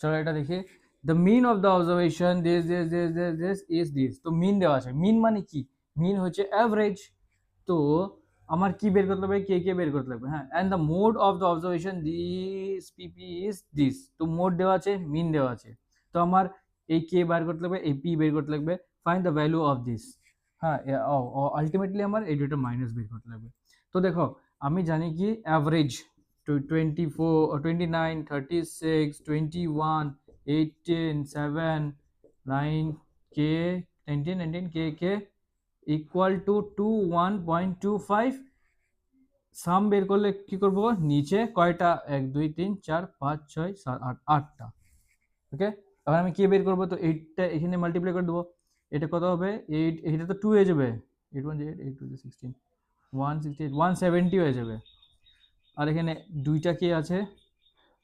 চলো এটা দেখি। The mean of the observation this is this. তো মিন দেওয়া আছে, মিন মানে কি, মিন হচ্ছে অ্যাভারেজ। তো আমার কি বের করতে হবে, কে বের করতে লাগবে, হ্যাঁ। And the mode of the observation this পিপি ইজ দিস। তো মোড দেওয়া আছে, মিন দেওয়া আছে, তো আমার এই কে বের করতে লাগবে, এই পি বের করতে লাগবে। Find the value of this, হ্যাঁ। আলটিমেটলি আমার এই দুটো মাইনাস বের করতে লাগবে। তো দেখো আমি জানি কি average 24, 29, 36, 21, 18, 7, 9, K 19 K equal to 1.25। সাম বের করলে কি করব, নিচে কয়টা, 1 2 3 4 5 6 7 8, 8টা। ওকে, এবার আমি কে বের করবো, তো 8টা এখানে মাল্টিপ্লাই করে দেবো। এটা কত হবে, 8, এটা তো 2 হয়ে যাবে, 8 1 8, 8 2 16, 168, 170 হয়ে যাবে। আর এখানে দুইটা কে আছে,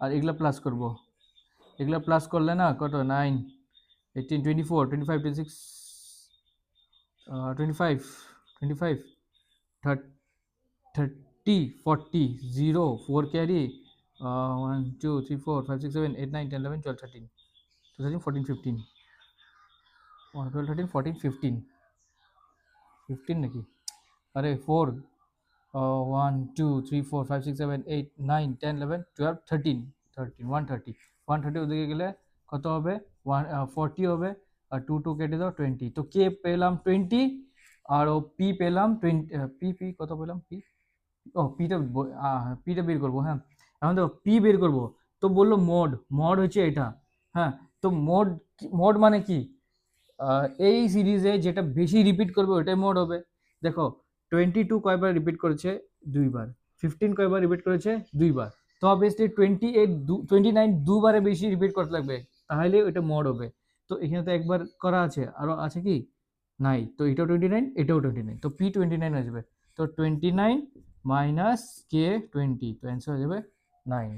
আর এগুলা প্লাস করব, এগুলা প্লাস করলে না কত, 9, 18, 24, 25, 26, 25, 25, 30, 40, 0, 4 carry, 1 2 3 4 5 6 7 8 9 10 11 12 13, 13 14 15, 12 13 14 15, 15 নাকি, আরে 4, 1 2 3 4 5 6 7 8 9 10 11 12 13, 13 130, 130 ওদিকে গেলে কত হবে, 40 হবে, আর 2 2 কেটে দাও 20। তো কে পেলাম 20, আর ও পি পেলাম 20। পি কত পেলাম, পি, ও পিটা বের করবো, হ্যাঁ। এখন দেখো পি বের করবো, তো বললো মোড, মোড হচ্ছে এটা, হ্যাঁ। তো মোড, মোড মানে কি, এই সিরিজে যেটা বেশি রিপিট করবে ওটাই মোড হবে। দেখো 22 কয়বার রিপিট করেছে, 2বার। 15 কয়বার রিপিট করেছে, 2বার। তো অবভিয়াসলি 28, 29 দুবারে বেশি রিপিট করতে লাগবে, তাহলে ওটা মোড হবে। তো এখানে তো একবার করা আছে, আরো আছে কি, নাই। তো এটাও 29, এটাও 29, তো পি 29 আসবে। তো 29 মাইনাস কে 20, তো অ্যান্সার হয়ে যাবে 9।